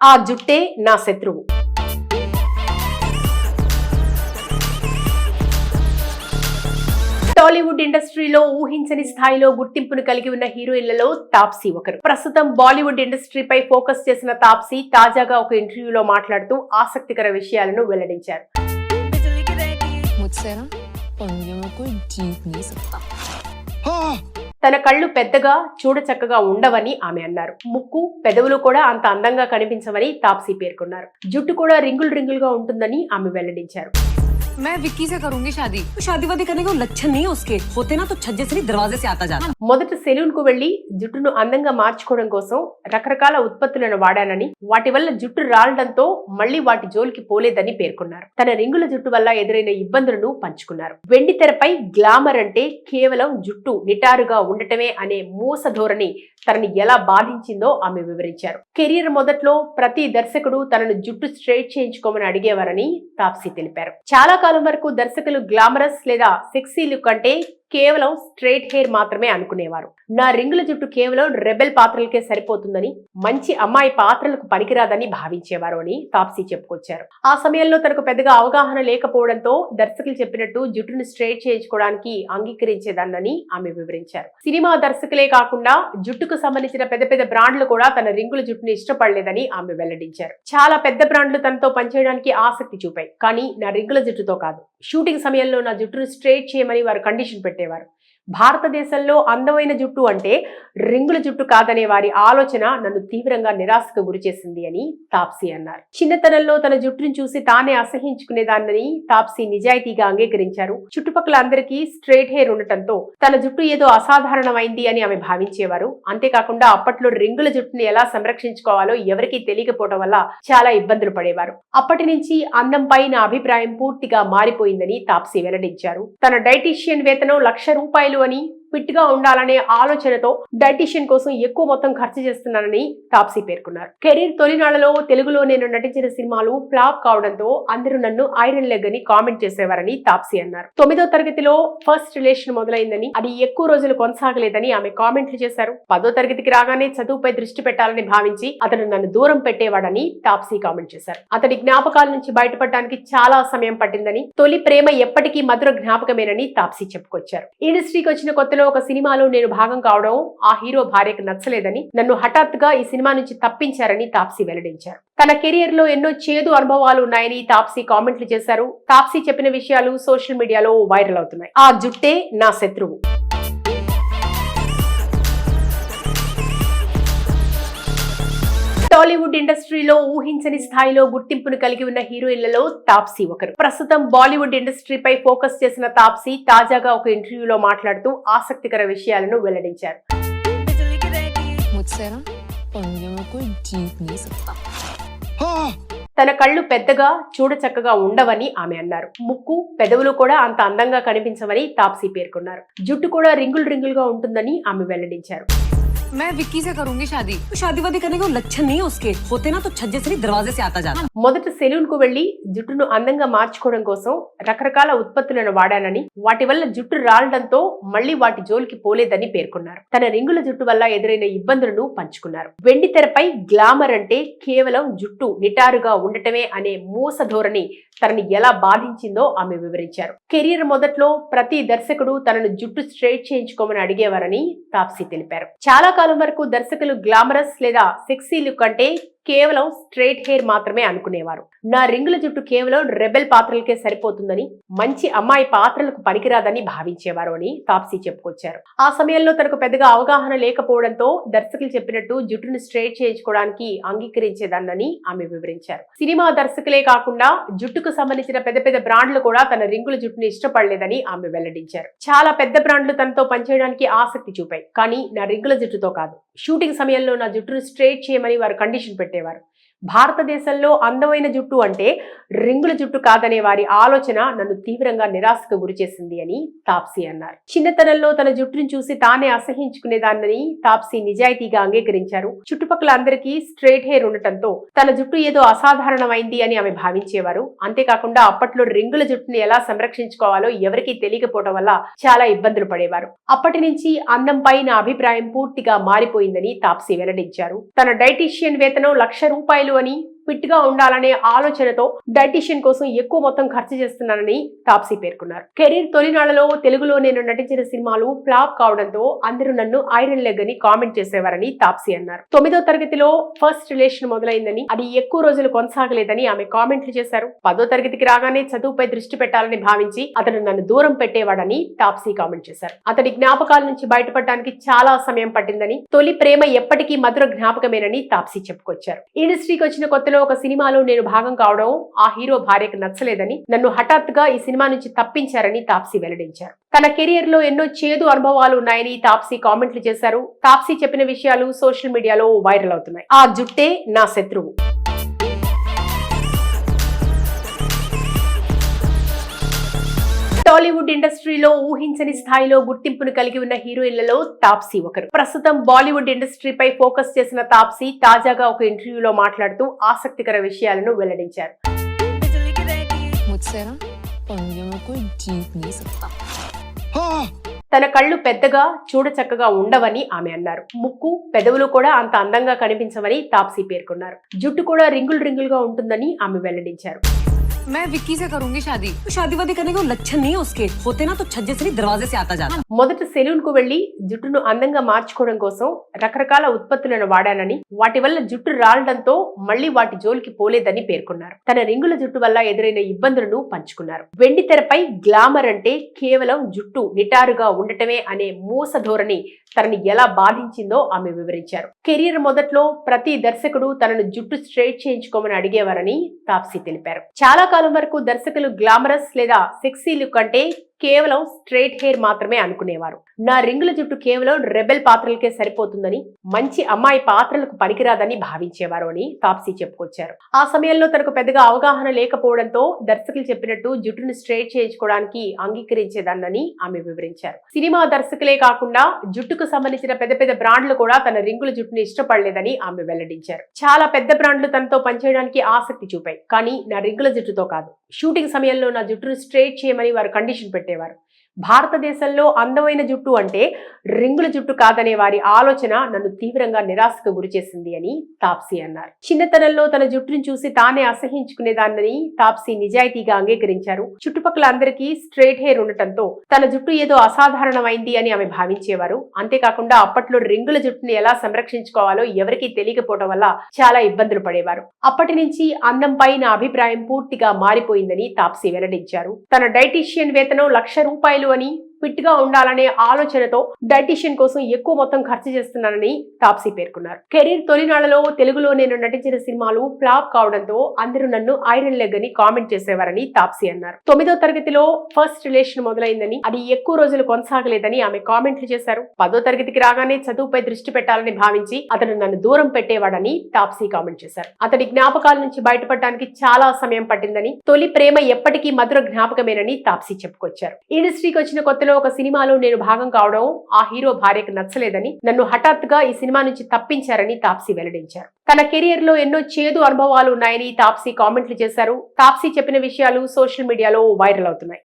ఆ జుట్టే నా శత్రువు. టాలీవుడ్ ఇండస్ట్రీలో ఊహించని స్థాయిలో గుర్తింపును కలిగి ఉన్న హీరోయిన్లలో తాప్సీ ఒకరు. ప్రస్తుతం బాలీవుడ్ ఇండస్ట్రీపై ఫోకస్ చేసిన తాప్సీ తాజాగా ఒక ఇంటర్వ్యూలో మాట్లాడుతూ ఆసక్తికర విషయాలను వెల్లడించారు. తన కళ్ళు పెద్దగా చూడచక్కగా ఉండవని ఆమె అన్నారు. ముక్కు పెదవులు కూడా అంత అందంగా కనిపించవని తాప్సీ పేర్కొన్నారు. జుట్టు కూడా రింగులుగా ఉంటుందని ఆమె వెల్లడించారు. मैं विक्की से करूंगी शादी। शादी वादी करने के लक्षण नहीं है उसके, होते ना तो छज्जे से नहीं दरवाजे से आता जाता। మొదట సెలూన్ కు వెళ్లి జుట్టును అందంగా మార్చుకోవడం కోసం రకరకాల ఉత్పత్తులను వాడానని, వాటి వల్ల జుట్టు రాలడంతో మళ్లీ వాటి జోలికి పోలేదని పేర్కొన్నారు. తన రింగుల జుట్టు వల్ల ఎదురైన ఇబ్బందులను పంచుకున్నారు. వెండి తెరపై గ్లామర్ అంటే కేవలం జుట్టు నిటారుగా ఉండటమే అనే మూస ధోరణి తనని ఎలా బాధించిందో ఆమె వివరించారు. కెరీర్ మొదట్లో ప్రతి దర్శకుడు తనను జుట్టు స్ట్రైట్ చేయించుకోమని అడిగేవారని తాప్సీ తెలిపారు. చాలా కాలం వరకు దర్శకులు గ్లామరస్ లేదా సెక్సీ లుక్ అంటే కేవలం స్ట్రైట్ హెయిర్ మాత్రమే అనుకునేవారు. నా రింగుల జుట్టు కేవలం రెబెల్ పాత్రలకే సరిపోతుందని, మంచి అమ్మాయి పాత్రలకు పనికిరాదని భావించేవారు అని తాప్సీ చెప్పుకొచ్చారు. ఆ సమయంలో తనకు పెద్దగా అవగాహన లేకపోవడంతో దర్శకులు చెప్పినట్టు జుట్టును స్ట్రైట్ చేయించుకోవడానికి అంగీకరించేదాన్నని ఆమె వివరించారు. సినిమా దర్శకులే కాకుండా జుట్టుకు సంబంధించిన పెద్ద బ్రాండ్లు కూడా తన రింగుల జుట్టును ఇష్టపడలేదని ఆమె వెల్లడించారు. చాలా పెద్ద బ్రాండ్లు తనతో పనిచేయడానికి ఆసక్తి చూపాయి, కానీ నా రింగుల జుట్టుతో కాదు. షూటింగ్ సమయంలో నా జుట్టును స్ట్రైట్ చేయమని వారు కండిషన్ పెట్టేవారు. భారతదేశంలో అందమైన జుట్టు అంటే రింగుల జుట్టు కాదనే వారి ఆలోచన నన్ను తీవ్రంగా నిరాశకు గురిచేసింది అని తాప్సీ అన్నారు. చిన్నతనంలో తన జుట్టును చూసి తానే అసహించుకునేదాన్నని తాప్సీ నిజాయితీగా అంగీకరించారు. చుట్టుపక్కల అందరికీ స్ట్రైట్ హెయిర్ ఉండటంతో తన జుట్టు ఏదో అసాధారణమైంది అని ఆమె భావించేవారు. అంతేకాకుండా అప్పట్లో రింగుల జుట్టును ఎలా సంరక్షించుకోవాలో ఎవరికీ తెలియకపోవడం వల్ల చాలా ఇబ్బందులు పడేవారు. అప్పటి నుంచి అందంపై నా అభిప్రాయం పూర్తిగా మారిపోయిందని తాప్సీ వెల్లడించారు. తన డైటీషియన్ వేతనం ₹1,00,000 అని, ఫిట్ గా ఉండాలనే ఆలోచనతో డైటీషియన్ కోసం ఎక్కువ మొత్తం ఖర్చు చేస్తున్నానని తాప్సీ పేర్కొన్నారు. కెరీర్ తొలినాళ్లలో తెలుగులో నేను నటించిన సినిమాలు ఫ్లాప్ కావడంతో అందరూ నన్ను ఐరన్ లెగ్ అని కామెంట్ చేసేవారని తాప్సీ అన్నారు. 9వ తరగతిలో ఫస్ట్ రిలేషన్ మొదలైందని, అది ఎక్కువ రోజులు కొనసాగలేదని ఆమె కామెంట్లు చేశారు. 10వ తరగతికి రాగానే చదువుపై దృష్టి పెట్టాలని భావించి అతను నన్ను దూరం పెట్టేవాడని తాప్సీ కామెంట్ చేశారు. అతడి జ్ఞాపకాల నుంచి బయటపడడానికి చాలా సమయం పట్టిందని, తొలి ప్రేమ ఎప్పటికీ మధుర జ్ఞాపకమేనని తాప్సీ చెప్పుకొచ్చారు. ఇండస్ట్రీకి వచ్చిన కొత్త ఒక సినిమాలో నేను భాగం కావడం ఆ హీరో భార్యకు నచ్చలేదని, నన్ను హఠాత్తుగా ఈ సినిమా నుంచి తప్పించారని తాప్సీ వెల్లడించారు. తన కెరియర్ లో ఎన్నో చేదు అనుభవాలు ఉన్నాయని తాప్సీ కామెంట్లు చేశారు. తాప్సీ చెప్పిన విషయాలు సోషల్ మీడియాలో వైరల్ అవుతున్నాయి. ఆ జుట్టే నా శత్రువు. టాలీవుడ్ ఇండస్ట్రీలో ఊహించని స్థాయిలో గుర్తింపును కలిగి ఉన్న హీరోయిన్లలో తాప్సీ ఒకరు. ప్రస్తుతం బాలీవుడ్ ఇండస్ట్రీపై ఫోకస్ చేసిన తాప్సీ తాజాగా ఒక ఇంటర్వ్యూలో మాట్లాడుతూ ఆసక్తికర విషయాలను వెల్లడించారు. తన కళ్ళు పెద్దగా చూడచక్కగా ఉండవని ఆమె అన్నారు. ముక్కు పెదవులు కూడా అంత అందంగా కనిపించవని తాప్సీ పేర్కొన్నారు. జుట్టు కూడా రింగులుగా ఉంటుందని ఆమె వెల్లడించారు. मैं विक्की से करूंगी शादी। शादी वादी करने के लक्षण नहीं है उसके, होते ना तो छज्जे से नहीं दरवाजे से आता जाता। మొదట సెలూన్ కు వెళ్లి జుట్టును అందంగా మార్చుకోవడం కోసం రకరకాల ఉత్పత్తులను వాడానని, వాటి వల్ల జుట్టు రాలడంతో మళ్లీ వాటి జోలికి పోలేదని పేర్కొన్నారు. తన రింగుల జుట్టు వల్ల ఎదురైన ఇబ్బందులను పంచుకున్నారు. వెండి తెరపై గ్లామర్ అంటే కేవలం జుట్టు నిటారుగా ఉండటమే అనే మూస ధోరణి తనని ఎలా బాధించిందో ఆమె వివరించారు. కెరీర్ మొదట్లో ప్రతి దర్శకుడు తనను జుట్టు స్ట్రైట్ చేయించుకోమని అడిగేవారని తాప్సీ తెలిపారు. చాలా కాలం వరకు దర్శకులు గ్లామరస్ లేదా సెక్సీ లుక్ అంటే కేవలం స్ట్రైట్ హెయిర్ మాత్రమే అనుకునేవారు. నా రింగుల జుట్టు కేవలం రెబెల్ పాత్రలకే సరిపోతుందని, మంచి అమ్మాయి పాత్రలకు పనికిరాదని భావించేవారు అని తాప్సీ చెప్పుకొచ్చారు. ఆ సమయంలో తనకు పెద్దగా అవగాహన లేకపోవడంతో దర్శకులు చెప్పినట్టు జుట్టును స్ట్రైట్ చేయించుకోవడానికి అంగీకరించేదాన్నని ఆమె వివరించారు. సినిమా దర్శకులే కాకుండా జుట్టుకు సంబంధించిన పెద్ద బ్రాండ్లు కూడా తన రింగుల జుట్టును ఇష్టపడలేదని ఆమె వెల్లడించారు. చాలా పెద్ద బ్రాండ్లు తనతో పనిచేయడానికి ఆసక్తి చూపాయి, కానీ నా రింగుల జుట్టుతో కాదు. షూటింగ్ సమయంలో నా జుట్టును స్ట్రైట్ చేయమని వారు కండిషన్ పెట్టేవారు. భారతదేశంలో అందమైన జుట్టు అంటే రింగుల జుట్టు కాదనే వారి ఆలోచన నన్ను తీవ్రంగా నిరాశకు గురిచేసింది అని తాప్సీ అన్నారు. చిన్నతనంలో తన జుట్టును చూసి తానే అసహించుకునేదాన్నని తాప్సీ నిజాయితీగా అంగీకరించారు. చుట్టుపక్కల అందరికీ స్ట్రైట్ హెయిర్ ఉండటంతో తన జుట్టు ఏదో అసాధారణమైంది అని ఆమె భావించేవారు. అంతేకాకుండా అప్పట్లో రింగుల జుట్టును ఎలా సంరక్షించుకోవాలో ఎవరికీ తెలియకపోవడం వల్ల చాలా ఇబ్బందులు పడేవారు. అప్పటి నుంచి అందంపై నా అభిప్రాయం పూర్తిగా మారిపోయిందని తాప్సీ వెల్లడించారు. తన డైటీషియన్ వేతనం రూపాయలు అని ఫిట్ గా ఉండాలనే ఆలోచనతో డైటీషియన్ కోసం ఎక్కువ మొత్తం ఖర్చు చేస్తున్నానని తాప్సీ పేర్కొన్నారు. కెరీర్ తొలినాళ్లలో తెలుగులో నేను నటించిన సినిమాలు ఫ్లాప్ కావడంతో అందరూ నన్ను ఐరన్ లెగ్ అని కామెంట్ చేసేవారని తాప్సీ అన్నారు. 9వ తరగతిలో ఫస్ట్ రిలేషన్ మొదలైందని, అది ఎక్కువ రోజులు కొనసాగలేదని ఆమె కామెంట్లు చేశారు. 10వ తరగతికి రాగానే చదువుపై దృష్టి పెట్టాలని భావించి అతను నన్ను దూరం పెట్టేవాడని తాప్సీ కామెంట్ చేశారు. అతడి జ్ఞాపకాల నుంచి బయటపడడానికి చాలా సమయం పట్టిందని, తొలి ప్రేమ ఎప్పటికీ మధుర జ్ఞాపకమేనని తాప్సీ చెప్పుకొచ్చారు. ఇండస్ట్రీకి వచ్చిన కొత్తలో ఒక సినిమాలో నేను భాగం కావడం ఆ హీరో భార్యకు నచ్చలేదని, నన్ను హఠాత్తుగా ఈ సినిమా నుంచి తప్పించారని తాప్సీ వెల్లడించారు. తన కెరియర్ లో ఎన్నో చేదు అనుభవాలు ఉన్నాయని తాప్సీ కామెంట్లు చేశారు. తాప్సీ చెప్పిన విషయాలు సోషల్ మీడియాలో వైరల్ అవుతున్నాయి. ఆ జుట్టే నా శత్రువు. టాలీవుడ్ ఇండస్ట్రీలో ఊహించని స్థాయిలో గుర్తింపును కలిగి ఉన్న హీరోయిన్లలో తాప్సీ ఒకరు. ప్రస్తుతం బాలీవుడ్ ఇండస్ట్రీపై ఫోకస్ చేసిన తాప్సీ తాజాగా ఒక ఇంటర్వ్యూలో మాట్లాడుతూ ఆసక్తికర విషయాలను వెల్లడించారు. తన కళ్ళు పెద్దగా చూడచక్కగా ఉండవని ఆమె అన్నారు. ముక్కు, పెదవులు కూడా అంత అందంగా కనిపించవని తాప్సీ పేర్కొన్నారు. జుట్టు కూడా రింగులుగా ఉంటుందని ఆమె వెల్లడించారు. मैं विक्की से करूंगी शादी। शादी वादी करने के लक्षण नहीं है उसके, होते ना तो छज्जे से नहीं दरवाजे से आता जाता। మొదట సెలూన్ కు వెళ్లి జుట్టును అందంగా మార్చుకోవడం కోసం రకరకాల ఉత్పత్తులను వాడానని, వాటి వల్ల జుట్టు రాలడంతో మళ్లీ వాటి జోలికి పోలేదని పేర్కొన్నారు. తన రింగుల జుట్టు వల్ల ఎదురైన ఇబ్బందులను పంచుకున్నారు. వెండి తెరపై గ్లామర్ అంటే కేవలం జుట్టు నిటారుగా ఉండటమే అనే మూస ధోరణి తనని ఎలా బాధించిందో ఆమె వివరించారు. కెరీర్ మొదట్లో ప్రతి దర్శకుడు తనను జుట్టు స్ట్రైట్ చేయించుకోమని అడిగేవారని తాప్సీ తెలిపారు. చాలా కాలం వరకు దర్శకులు గ్లామరస్ లేదా సెక్సీ లుక్ అంటే కేవలం స్ట్రైట్ హెయిర్ మాత్రమే అనుకునేవారు. నా రింగుల జుట్టు కేవలం రెబెల్ పాత్రలకే సరిపోతుందని, మంచి అమ్మాయి పాత్రలకు పనికిరాదని భావించేవారు అని తాప్సీ చెప్పుకొచ్చారు. ఆ సమయంలో తనకు పెద్దగా అవగాహన లేకపోవడంతో దర్శకులు చెప్పినట్టు జుట్టును స్ట్రైట్ చేయించుకోవడానికి అంగీకరించేదాన్నని ఆమె వివరించారు. సినిమా దర్శకులే కాకుండా జుట్టుకు సంబంధించిన పెద్ద పెద్ద బ్రాండ్లు కూడా తన రింగుల జుట్టును ఇష్టపడలేదని ఆమె వెల్లడించారు. చాలా పెద్ద బ్రాండ్లు తనతో పనిచేయడానికి ఆసక్తి చూపాయి, కానీ నా రింగుల జుట్టుతో కాదు. షూటింగ్ సమయంలో నా జుట్టును స్ట్రైట్ చేయమని వారు కండిషన్ పెట్టేవారు. భారతదేశంలో అందమైన జుట్టు అంటే రింగుల జుట్టు కాదనే వారి ఆలోచన నన్ను తీవ్రంగా నిరాశకు గురిచేసింది అని తాప్సీ అన్నారు. చిన్నతనంలో తన జుట్టును చూసి తానే అసహించుకునేదాన్నని తాప్సీ నిజాయితీగా అంగీకరించారు. చుట్టుపక్కల అందరికీ స్ట్రైట్ హెయిర్ ఉండటంతో తన జుట్టు ఏదో అసాధారణమైంది అని ఆమె భావించేవారు. అంతేకాకుండా అప్పట్లో రింగుల జుట్టును ఎలా సంరక్షించుకోవాలో ఎవరికీ తెలియకపోవడం వల్ల చాలా ఇబ్బందులు పడేవారు. అప్పటి నుంచి అందంపై నా అభిప్రాయం పూర్తిగా మారిపోయిందని తాప్సీ వెల్లడించారు. తన డైటీషియన్ వేతనం ₹1,00,000 అని, ఫిట్ గా ఉండాలనే ఆలోచనతో డైటీషియన్ కోసం ఎక్కువ మొత్తం ఖర్చు చేస్తున్నానని తాప్సీ పేర్కొన్నారు. కెరీర్ తొలినాళ్లలో తెలుగులో నేను నటించిన సినిమాలు ఫ్లాప్ కావడంతో అందరూ నన్ను ఐరన్ లెగ్ అని కామెంట్ చేసేవారని తాప్సీ అన్నారు. 9వ తరగతిలో ఫస్ట్ రిలేషన్ మొదలైందని, అది ఎక్కువ రోజులు కొనసాగలేదని ఆమె కామెంట్లు చేశారు. 10వ తరగతికి రాగానే చదువుపై దృష్టి పెట్టాలని భావించి అతను నన్ను దూరం పెట్టేవాడని తాప్సీ కామెంట్ చేశారు. అతడి జ్ఞాపకాల నుంచి బయటపడడానికి చాలా సమయం పట్టిందని, తొలి ప్రేమ ఎప్పటికీ మధుర జ్ఞాపకమేనని తాప్సీ చెప్పుకొచ్చారు. ఇండస్ట్రీకి వచ్చిన కొత్తలో ఒక సినిమాలో నేను భాగం కావడం ఆ హీరో భార్యకు నచ్చలేదని, నన్ను హఠాత్తుగా ఈ సినిమా నుంచి తప్పించారని తాప్సీ వెల్లడించారు. తన కెరియర్ లో ఎన్నో చేదు అనుభవాలు ఉన్నాయని తాప్సీ కామెంట్లు చేశారు. తాప్సీ చెప్పిన విషయాలు సోషల్ మీడియాలో వైరల్ అవుతున్నాయి.